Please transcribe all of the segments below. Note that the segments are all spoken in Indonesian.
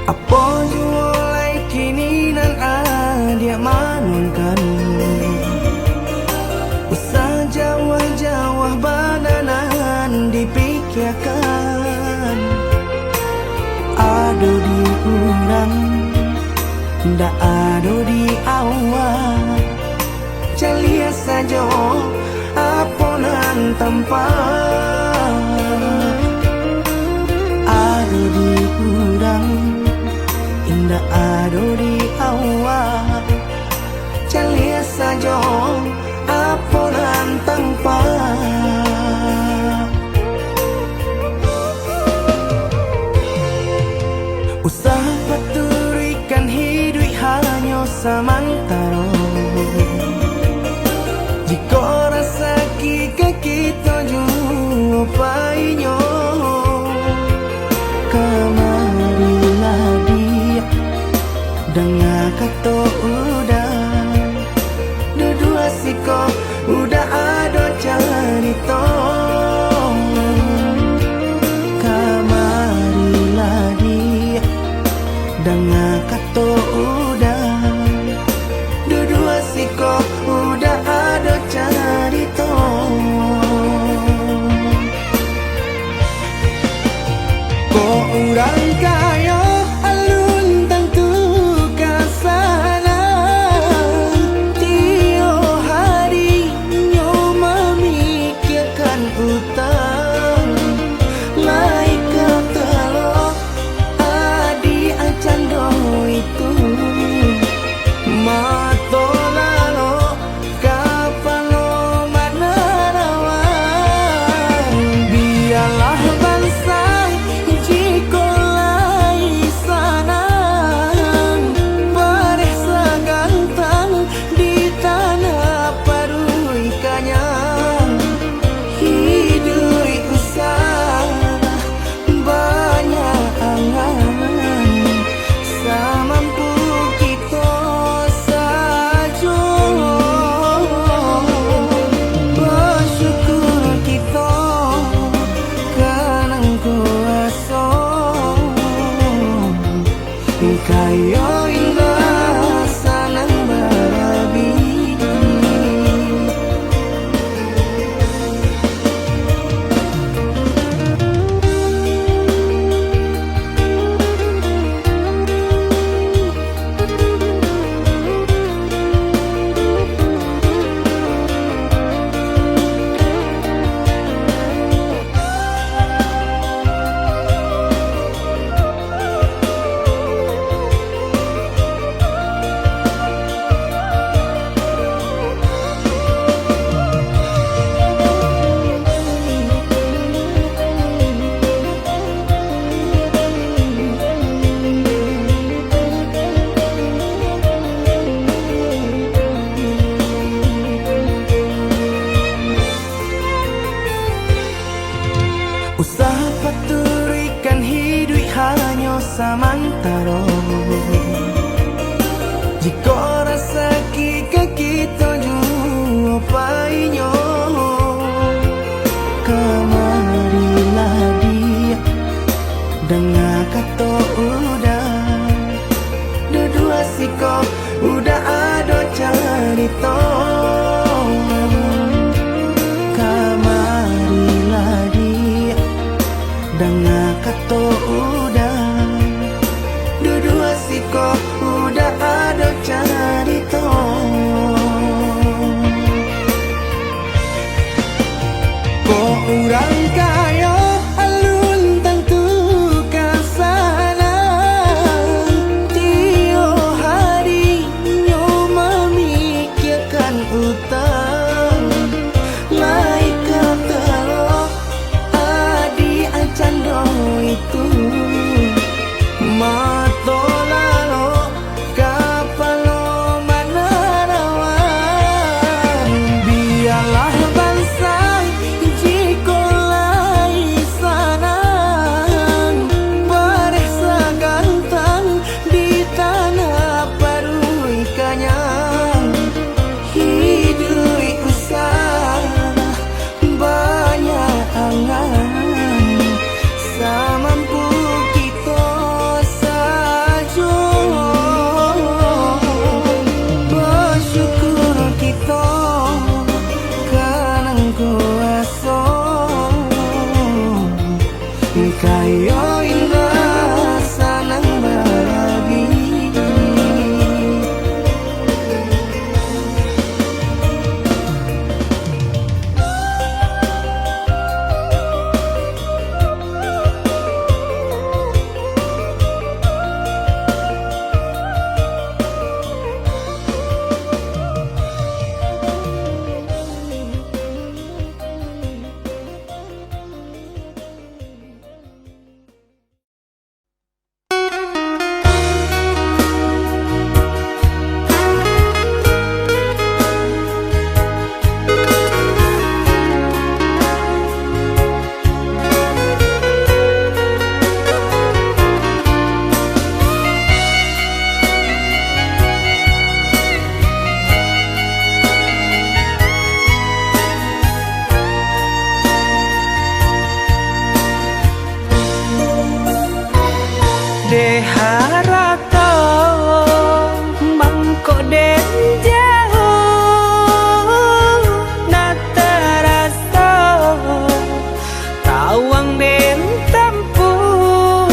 Apa jualai kini nan dia manunkan usah jawah-jawah bananan dipikirkan. Ado di urang ndak ado di awak, calia saja aponan tempat. Ado di urang indah ado di awak, calia saja aponan tempat. Usaha paturikan hidup hanya samantara. Jika rasa kita jumpainyo, kamarilah dia dengan kata udah dua siko udah ada cerita. Kamarilah dia dengan kata udah dua siko udah ada cerita. Kok orang kaya alun tentu kasana, tiap hari nyo memikirkan utang. Laika telok adi acando itu mato lalo kapalo manarawan. Biarlah bangsa jika lai sanang paresa gantang di tanah parui kanyang. Hidup usah banyak angan, samampu kita saja. Bersyukur kita kanang kuasa kaya indah sanang barabi. Usaha paturikan hidup hanya samantara. Jika rasa kita jumpainyo, kamarilah dia dengan kata udah dua siko udah ada cerita. Kamarilah dia dengan kata udah dua siko udah ada cerita. Kok orang kaya alun tentu kasana, tiap hari nyo memikirkan de harato mangko den jauh na terasa tawang den tempuh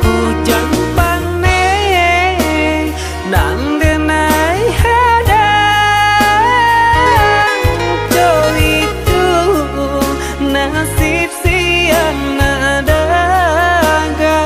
hujan pane nang denai hadang jo itu nasib siang nadaga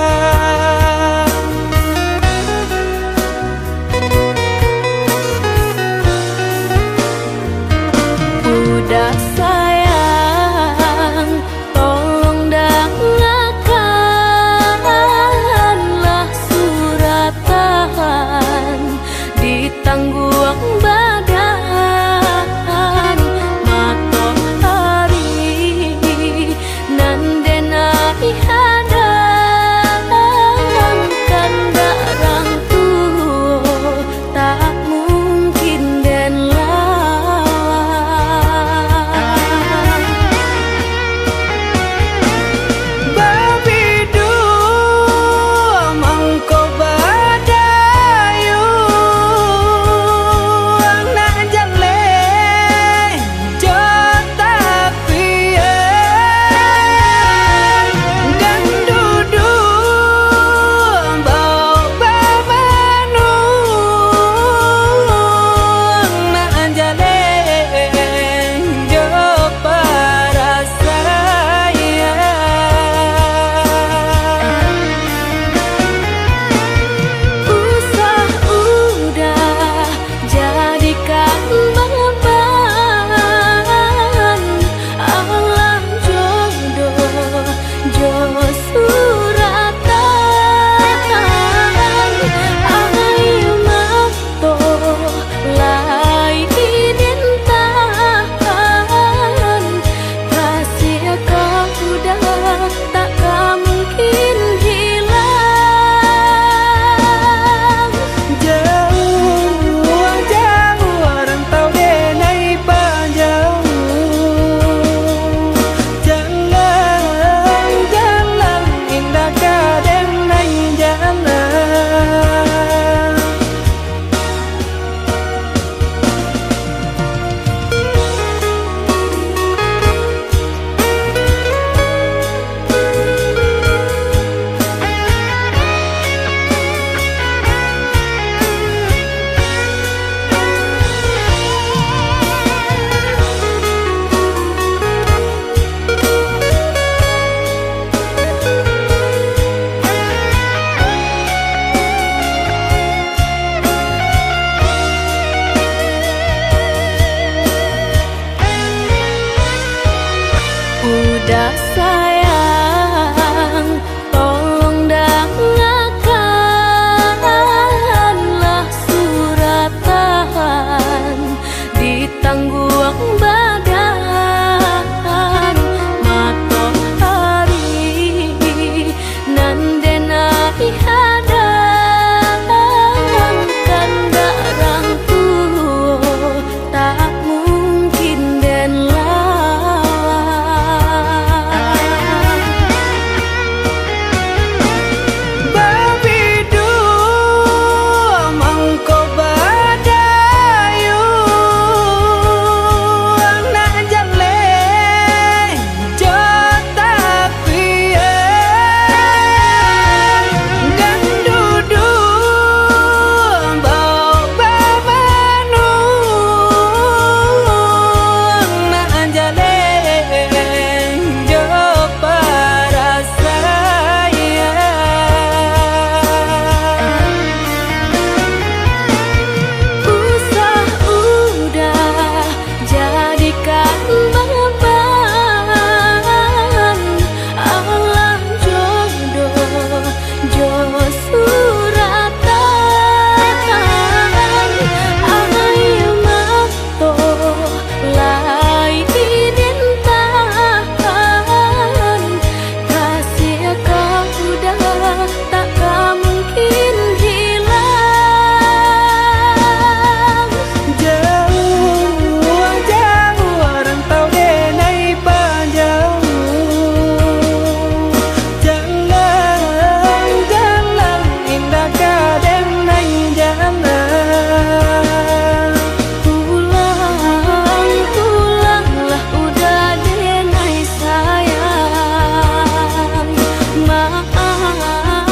Maafkanlah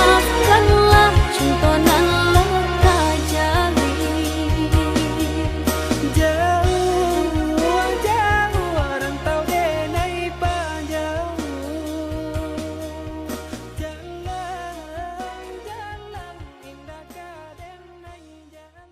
contonan leka jali. Jauh jauh rantau denai panjauh. Jalan jalan indah ka denai jalan.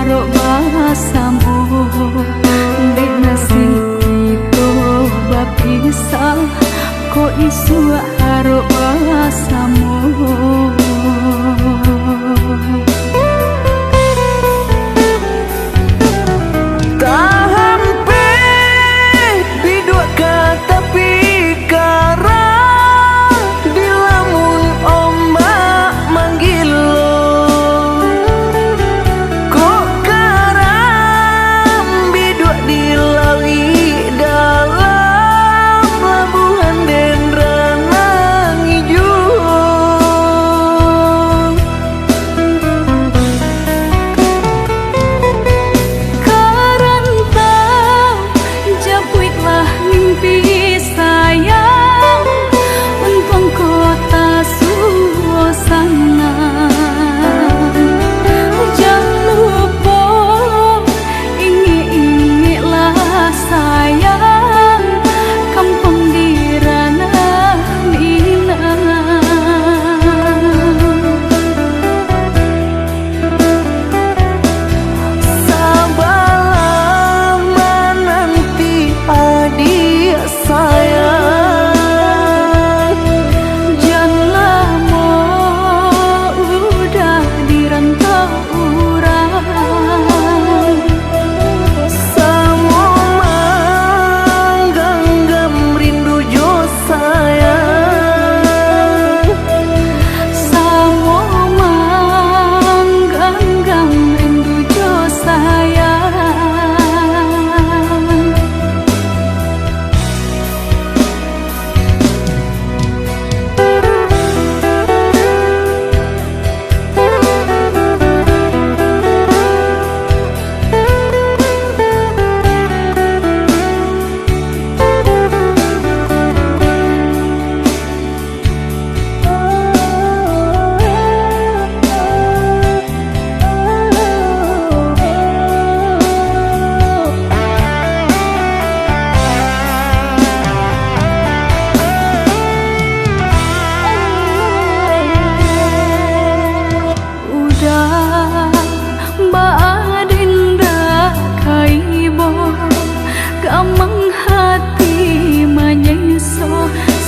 haro basamu di nasib itu bapisah ko isu haro basamu.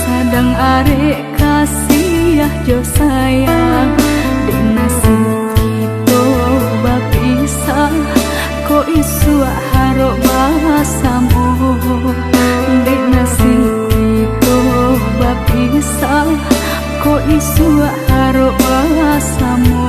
Sadang arek kasih jo sayang di nasib itu bapisah ko isu haro basamu di nasib itu bapisah ko isu haro basamu.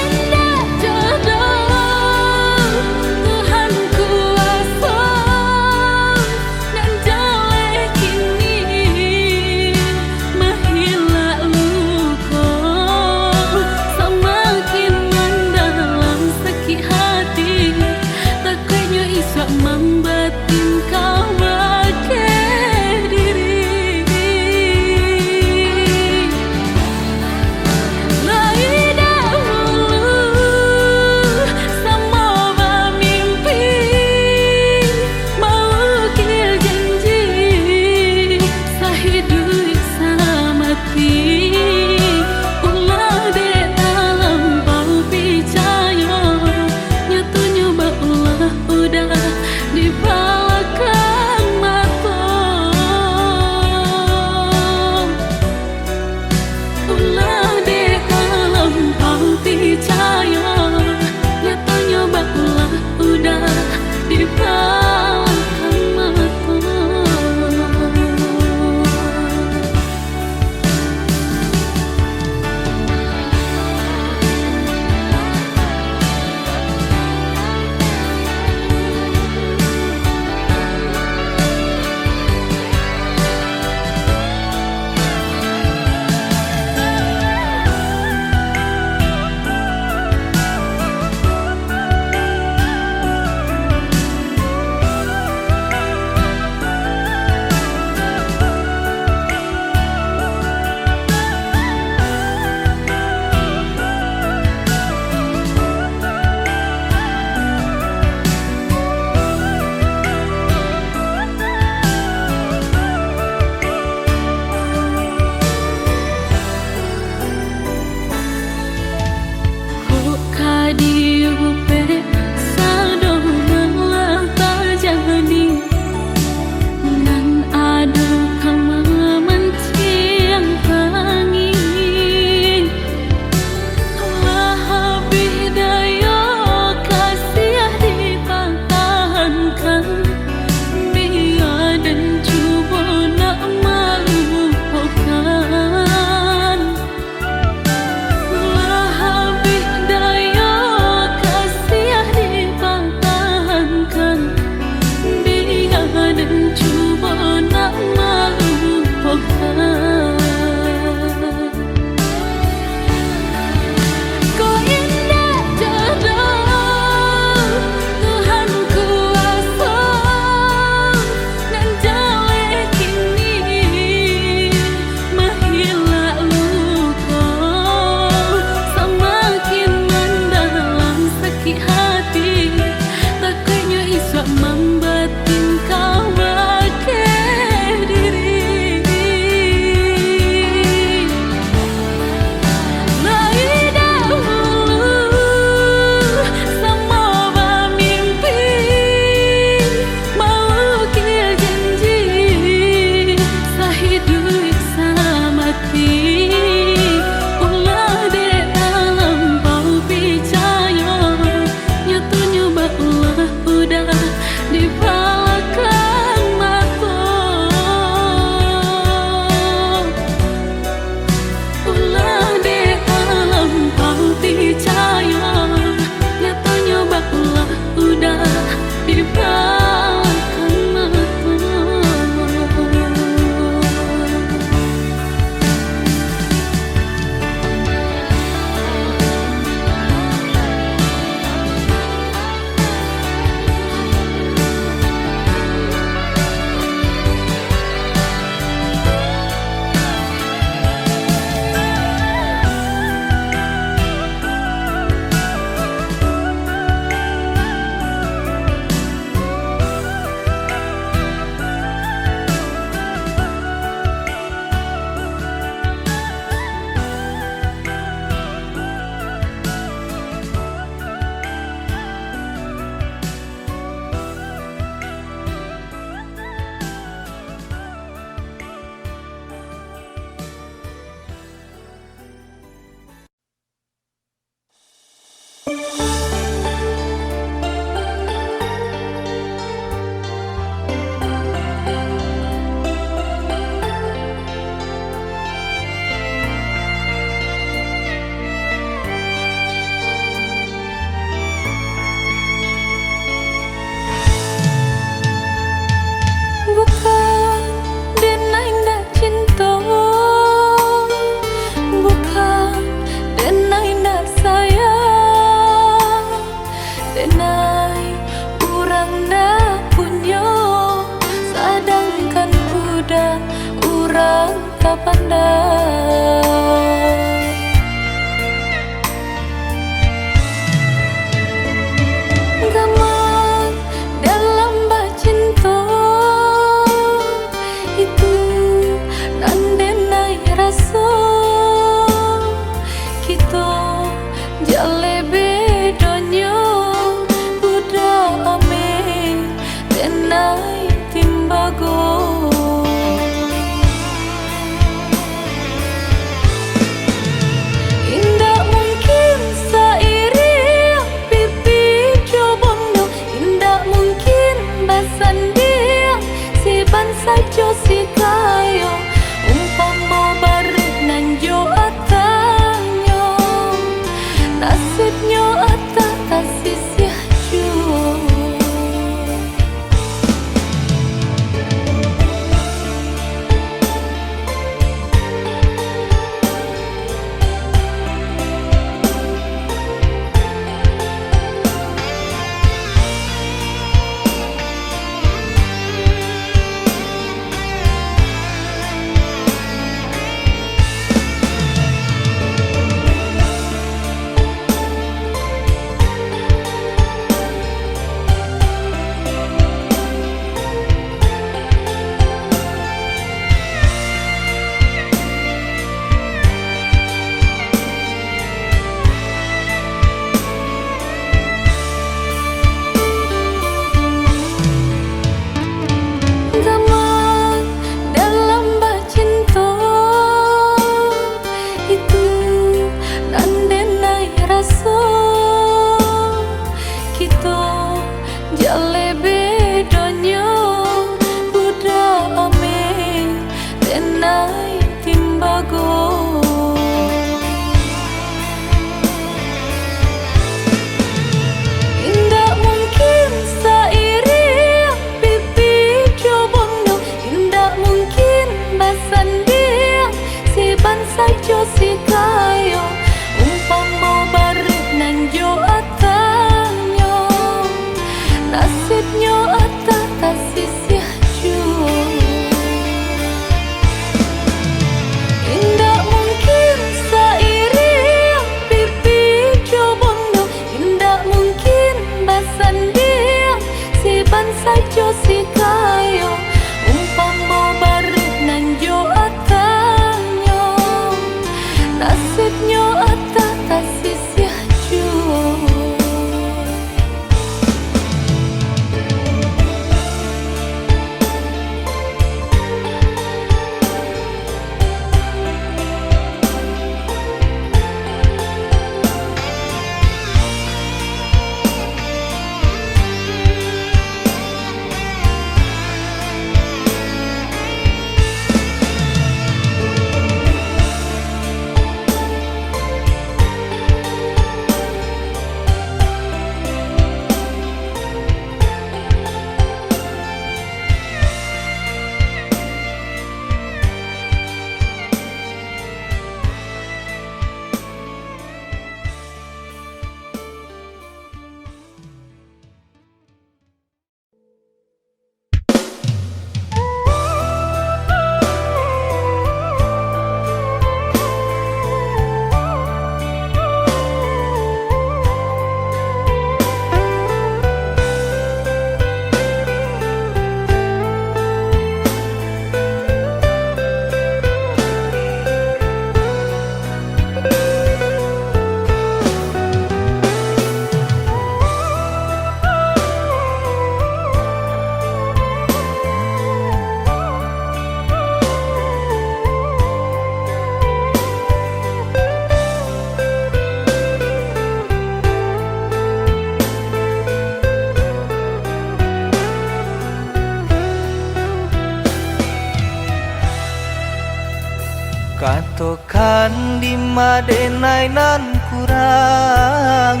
di madenai nan kurang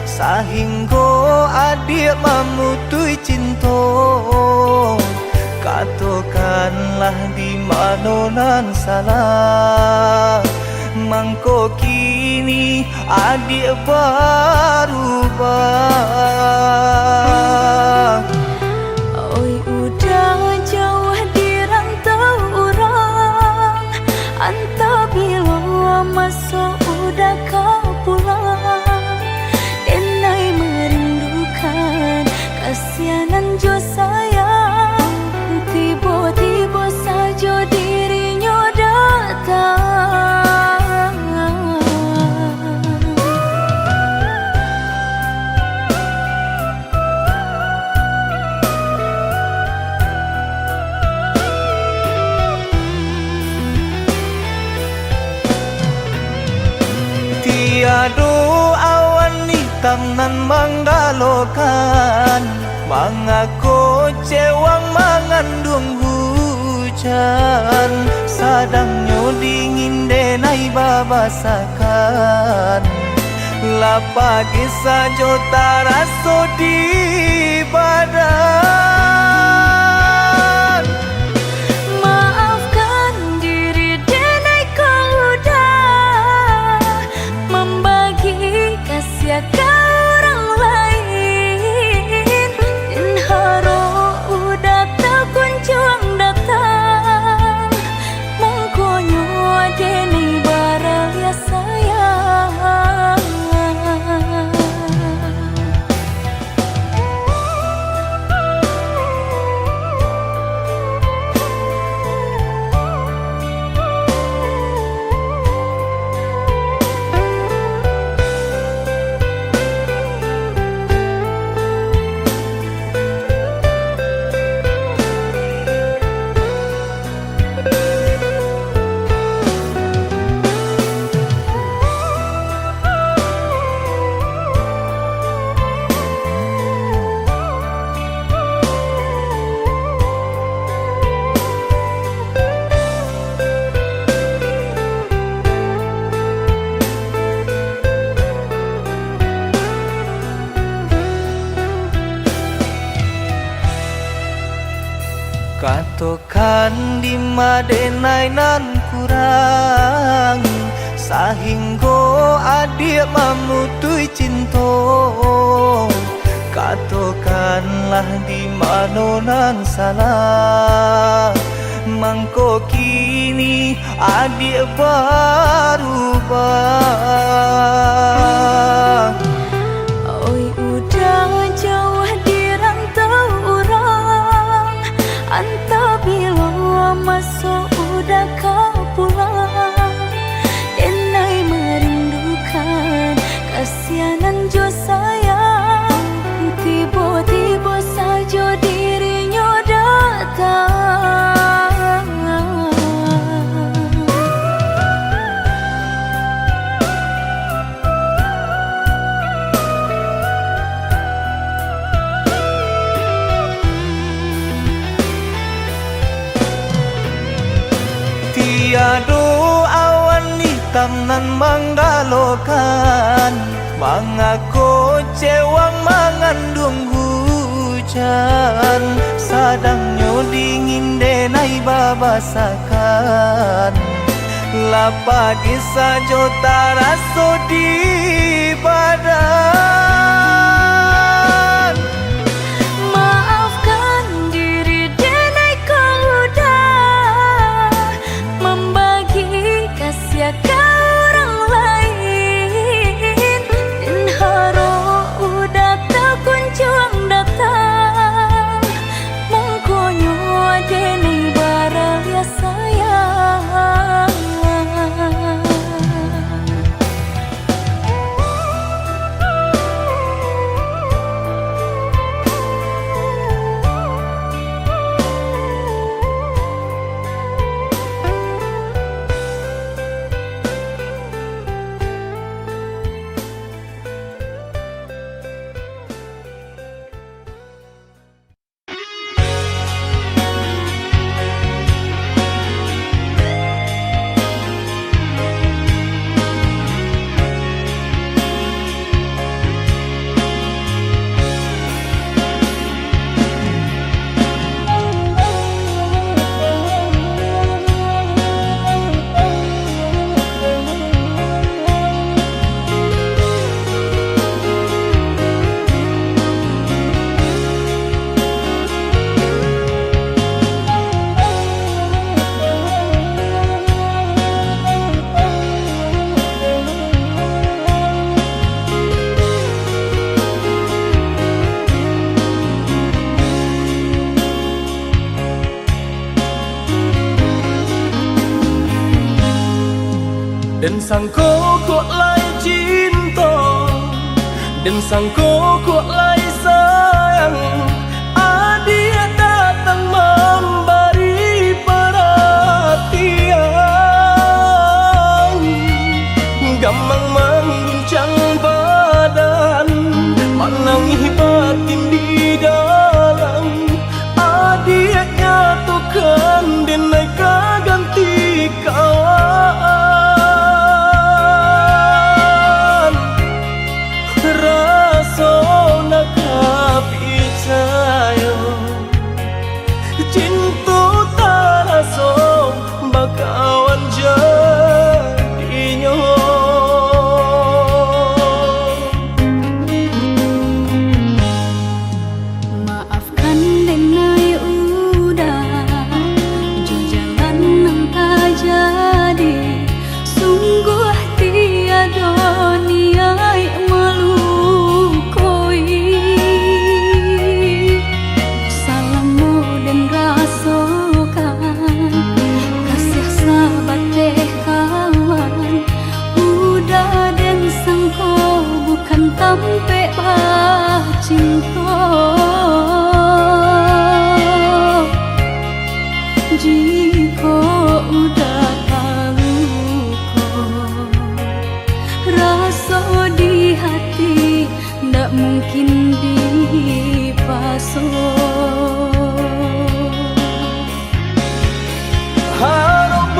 sahingga adik memutui cinta. Katakanlah di mana nan salah, mangko kini adik berubah. Oi udah jauh di rantau orang, anta bila masuk udah kau pulang. Denai merindukan kasihanan jo sayang, tiba-tiba saja dirinya datang. Tiada awan hitam nan menggalokan, mengaku cewang mengandung hujan. Sadangnya dingin denai babasakan, lapa kisah jota rasa di badan. Maafkan diri denai kau udah membagi kasih ke orang lain, dan haro udah tak kunjung datang. Mongkonyo denai baraya sayang. Katakan di madenai nan kurang sahingga adik memutui cinta. Katakanlah di mana nan salah, mangko kini adik berubah. Oi udah jauh di rantau orang, anta bila masuk udah kau pulang. Denai merindukan kasihanan jo sayang, tiba-tiba saja dirinya datang. Tiada awan hitam nan menggalokan, mengaku cewang mengandung hujan. Sadangnya dingin denai babasakan, lapa kisah jota rasa di badan. Maafkan diri denai kau udah membagi kasih ke orang lain, dan haro udah tak kunjung datang. Mongkonyo denai baraya sayang. sangko kok lai cinta, dan sangko kok lai sayang. Dia datang memberi perhatian, gampang mengguncang badan, menangis batin di dalam. Dia nyatukan denai ganti kawan, rasa nak percaya cinta tak rasa bakawan jadinya. Maafkan denai udah jo jalan nang tak jadi, sungguh tiada niat melukoi. Salamu dan rasakan kasih sahabat deh kawan, udah dan sangko bukan tampe cinta. Jika udah tahu kok rasa di hati ndak mungkin dipasok. Harap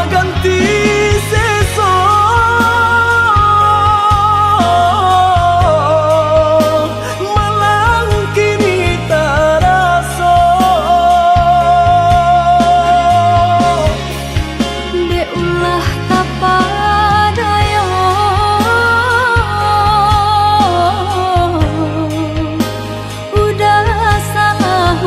ganti sesok, malang kini tak rasa. Deulah tapadaya udah salah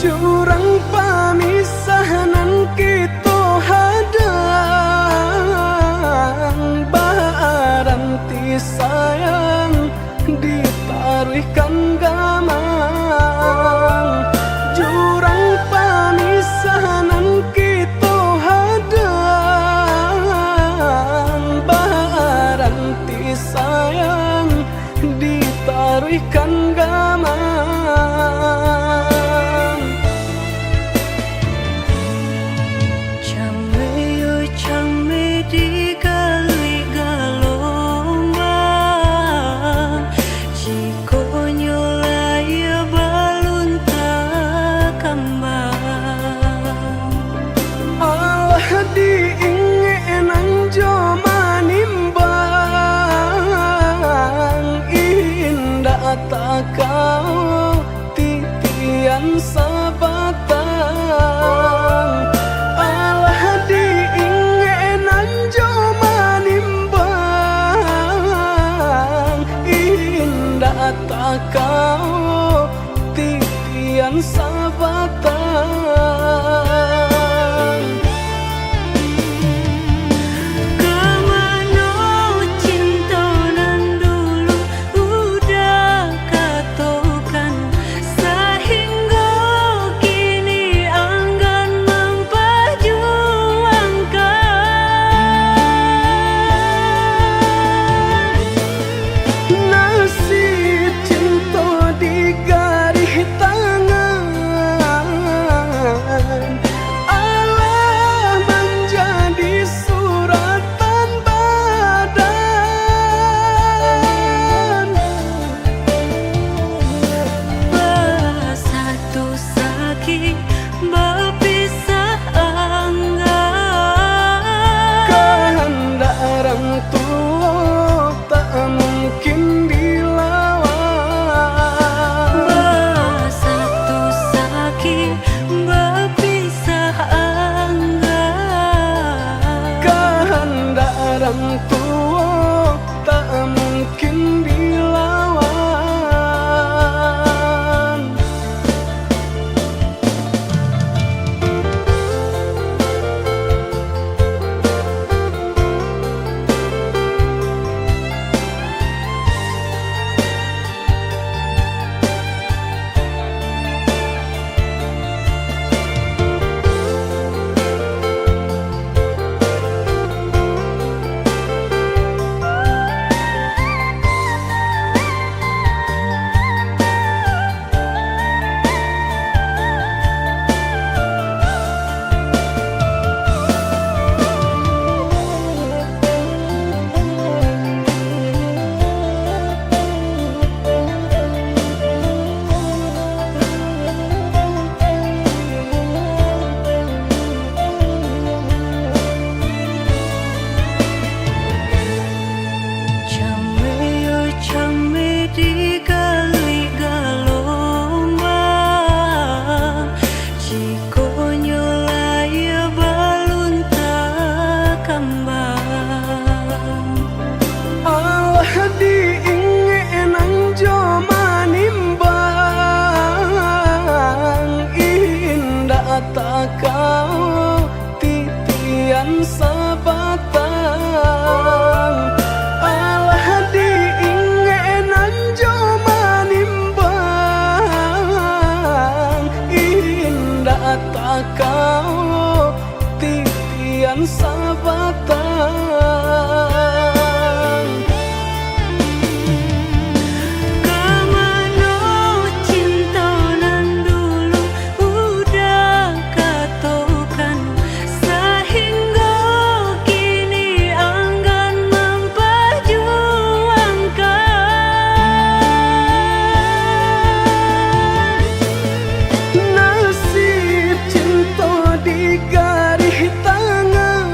jurang pamisahan kita hadang, baranti sayang ditaruhkan gamang, jurang pamisahan kita hadang, baranti sayang ditaruhkan gamang. Kau titian sabatang, alah diingenan jo manimbang, indah tak kau titian sabatang. Orang tua tak mungkin dilawan. Tak kau titian sabatang, alah diingenan jo manimbang, indah tak kau titian sabatang. Garis tangan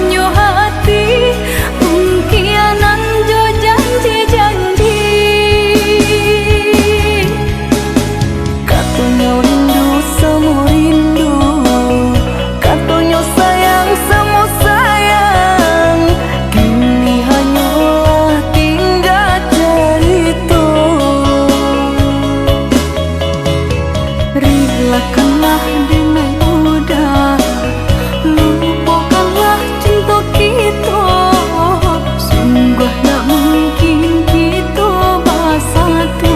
nyo hati pungkianan jo janji-janji katanya rindu semua rindu katanya sayang semua sayang kini hanyalah tinggal cerita relakanlah dengan mudah lupakanlah cinta kita sungguh tak mungkin kita bersatu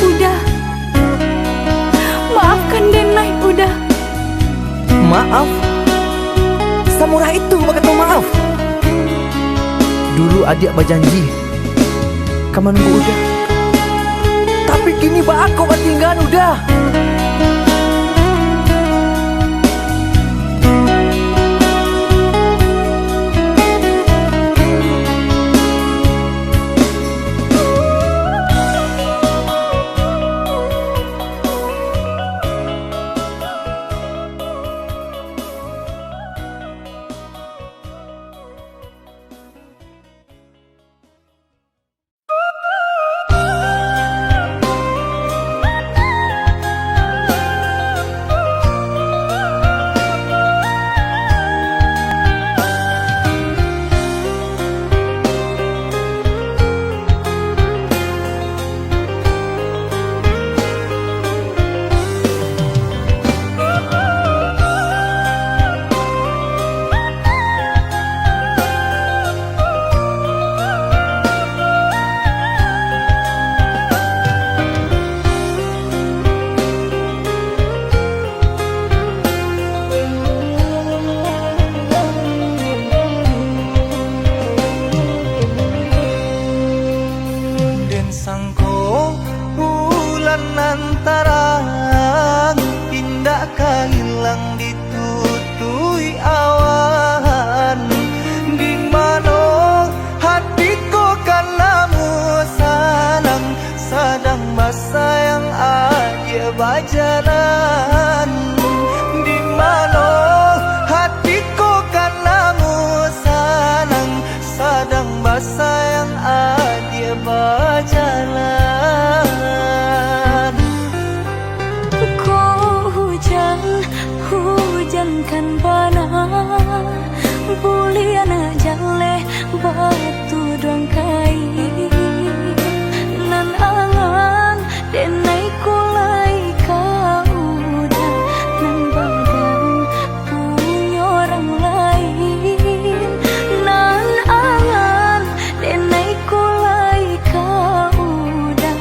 udah maafkan Denai udah Maaf? Samurah itu berkata maaf. Dulu adik berjanji kamu nunggu udah, tapi kini aku tinggal udah. Sangko bulan antara indah hilang ditutui awan di mana hatiku kan lamu sanang sedang bersayang aja berjalan di mana hatiku kan lamu sanang sedang bersayang aja berjalan. Kau hujan kan panah bulian jale batu dong kai nan angan denai kulai kau udah nan badan punya orang lain nan angan denai kulai kau udah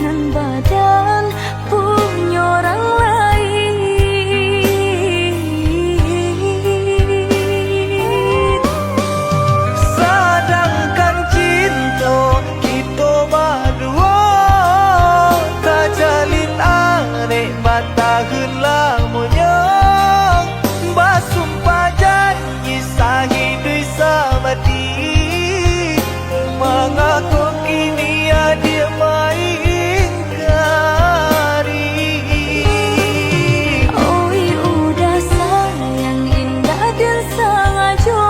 nan badan punya orang lain Sedangkan cinta kita berdua tak jalin arek batahun lamunya basumpah janji sahidui sabati mengaku kini dia mengingkari. oi udah sayang indah dan sengaja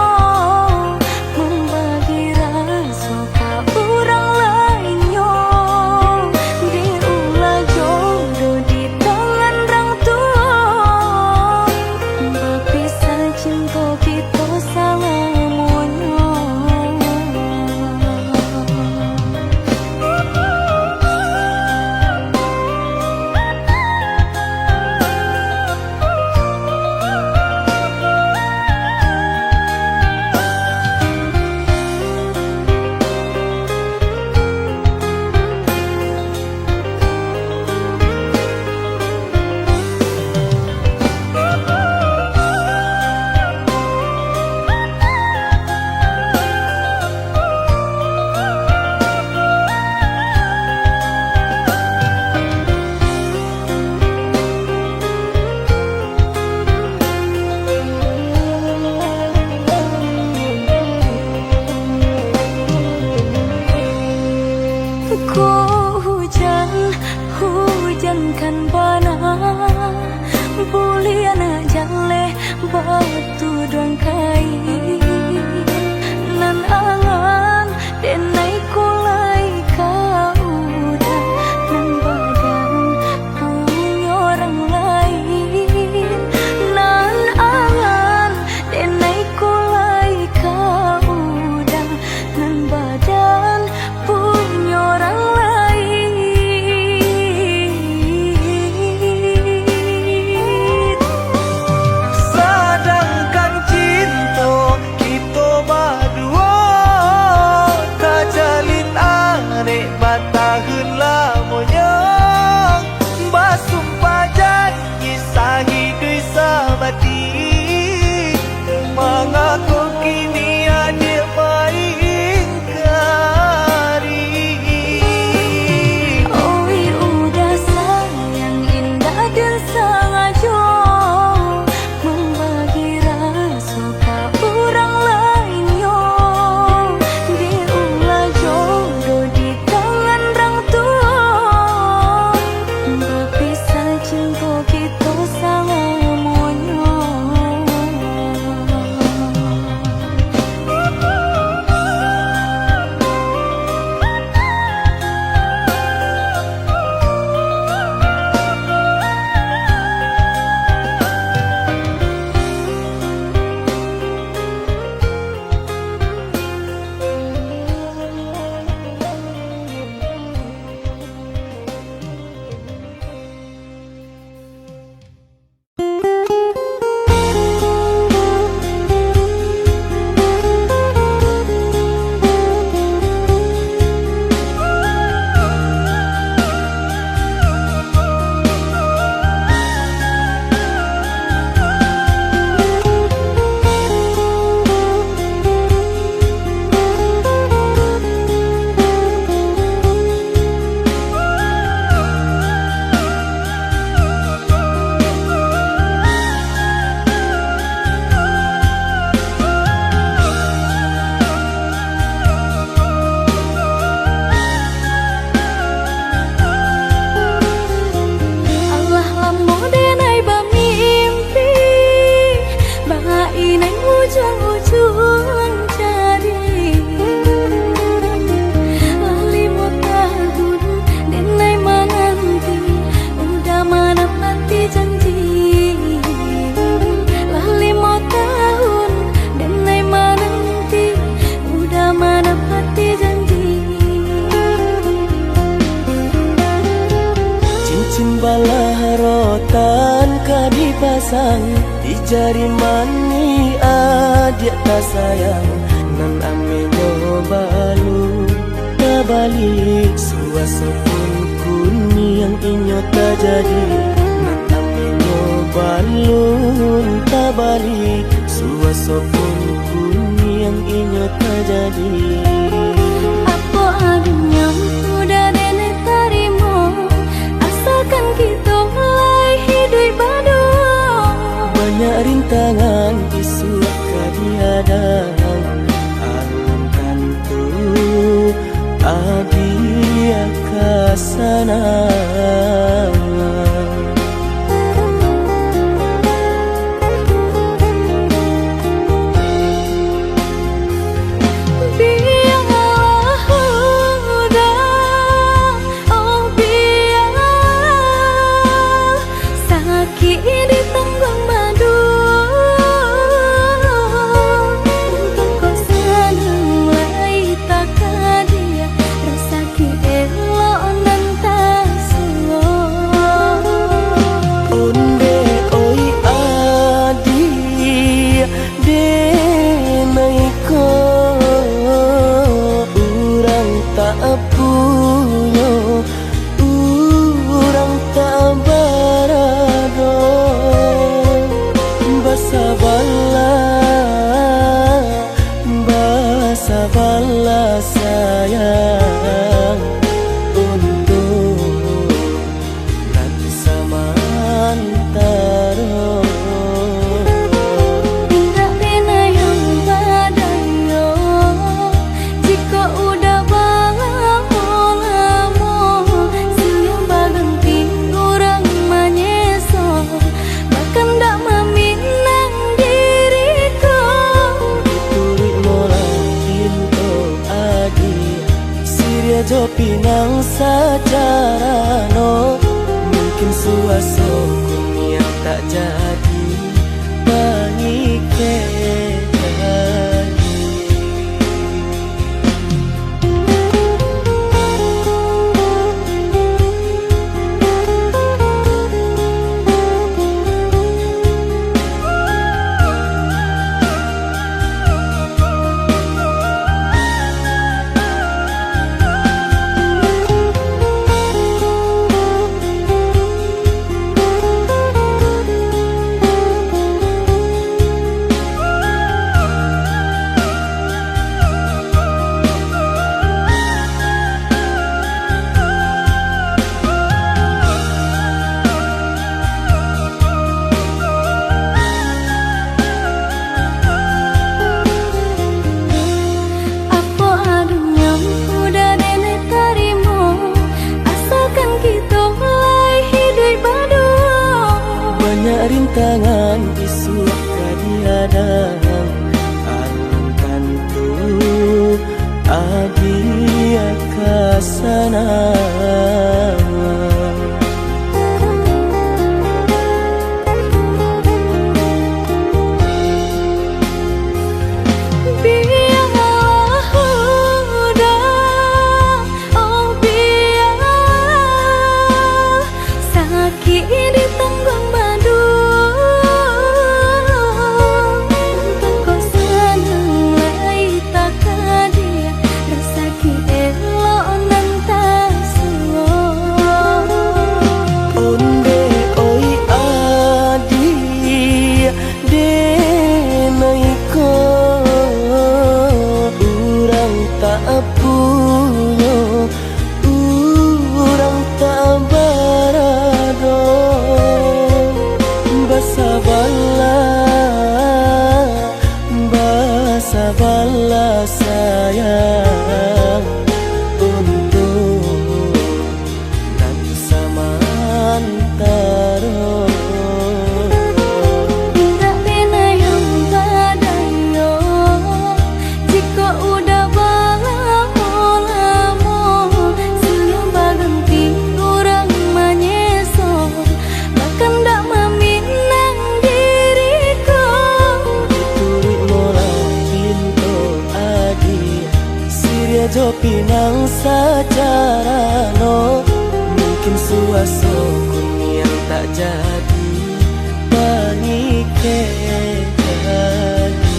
membagi rasa ke orang lainnya diulah jodoh di tangan orang tua samati Mengaku kini ada baik kari Oi udah sayang indah dan sangat jauh membagi rasa ke orang lain yo diulah jodoh di tangan orang tua berpisah cinta kita sangat monyo. Allah lamo denai bamimpi bahain ai ujung-ujung cari lali mau tahun denai menanti udah menepati janji lali mau tahun denai menanti udah menepati janji. Cincin bala rotan ka dipasang di jari mani adik tak sayang nan amenyo balu tabalik suasopun kuni yang inyo tak jadi nan amenyo balu tabalik suasopun kuni yang inyo tak jadi. Apa adanya udah nenek tarimo asalkan kita mulai hidup baru. Banyak rintangan isu kadihadang alam tentu abi akasana. Biarlah udah, oh biar sakit ditanggung madu untuk kau senang lai tak dia rasa elok nan tak suruh. Onde oi adi denai ko urang tak punya urang tak barado basa bala sayang untuk nanti samantara. Indah pena yang badayo jika udah lamo siang baganti orang menyeso bahkan tak meminang diriku Turi mola kinto adi Siria jo pinang secara no mungkin suaso yang tak jadi mengikir rintangan isu kadiadang alun tantu adia kasana. Sabarlah sayang untuk nanti samantara. Tak pernah yang badayo jika udah lamo siang baganti orang menyesal bahkan tak meminang diriku. Diturik mola pintu adi Siria jo pinang secara no mungkin suaso yang tak jadi panike lagi.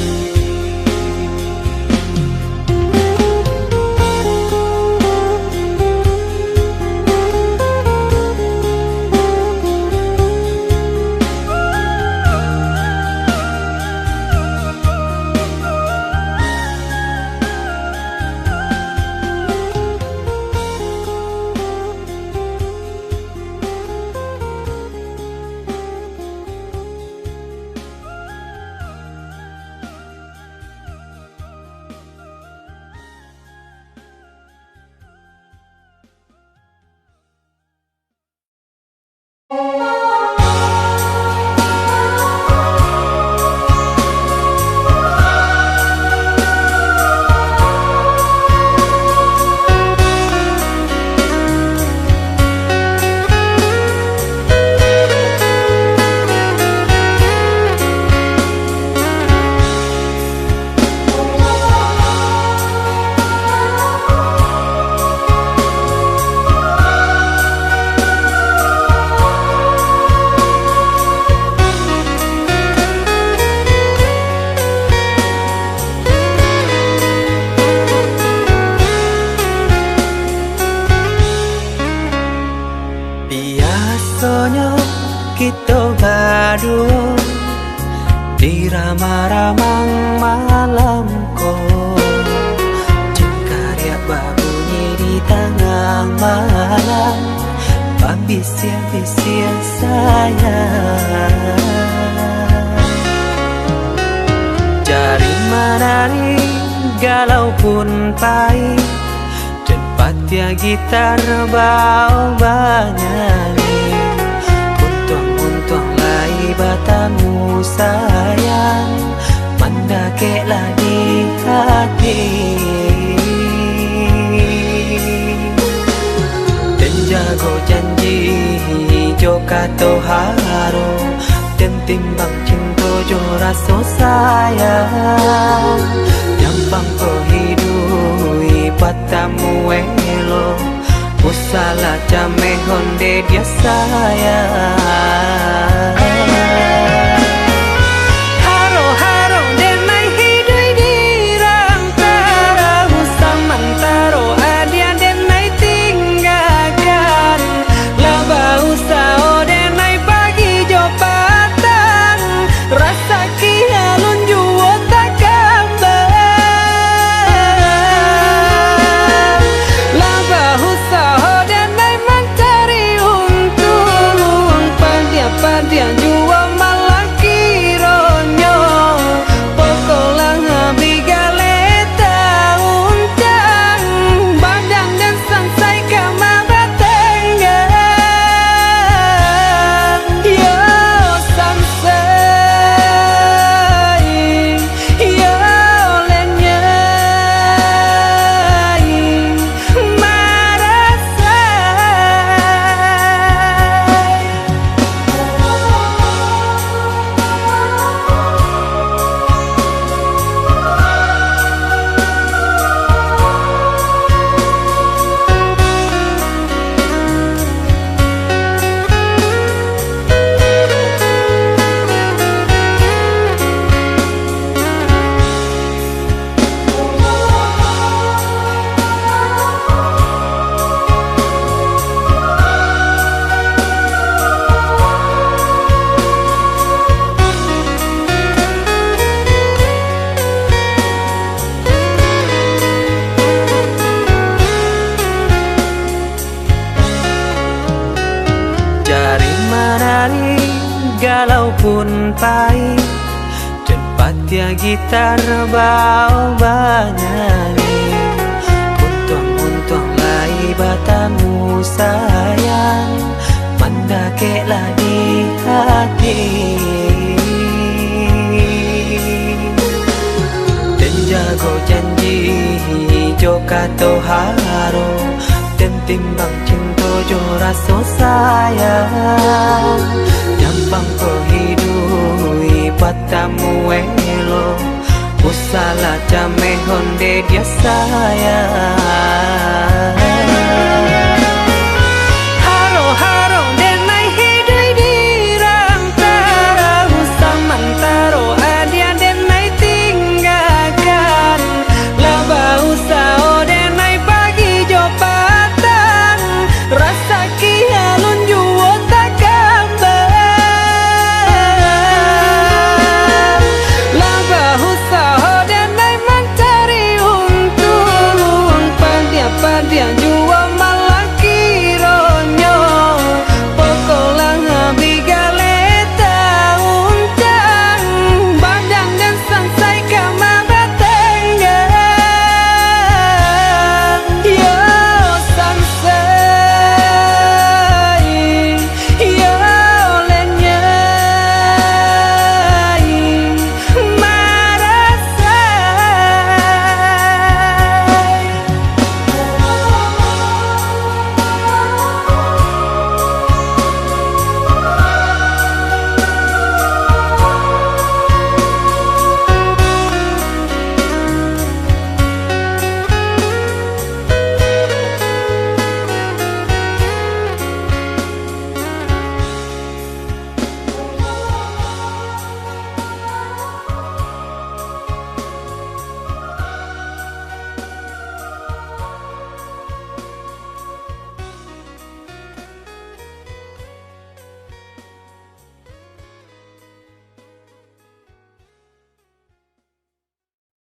Biasanya kita berdua diramah-ramang malam ko jengkarya babunyi di tengah malam pambisia-bisia sayang jari menari galau pun pahit dan patia gitar bau banyak untung lai batamu sayang mandakeklah di hati dan jago janji jo kato haro dan timbang cinta jo rasa sayang nyampang ko hidui patamu elo usala jame honde dia sayang haro denai hidui dirantara samantaro adia denai tinggalkan laba usao denai pagi jopatan rasa kialun juo tak kabar laba usao denai mencari untung padia juo malah kironyo pokolang bigaleta untang badan dan sansai kamar tengah yo san galau pun pahit, tempat dia gitar bau banyak. Untung lai batamu sayang, mendakeklah di hati. Dan jago janji joka to haro, dan timbang cinta jo rasa sayang. Nyampang ko hidui batamu elo, usala jame honde dia sayang.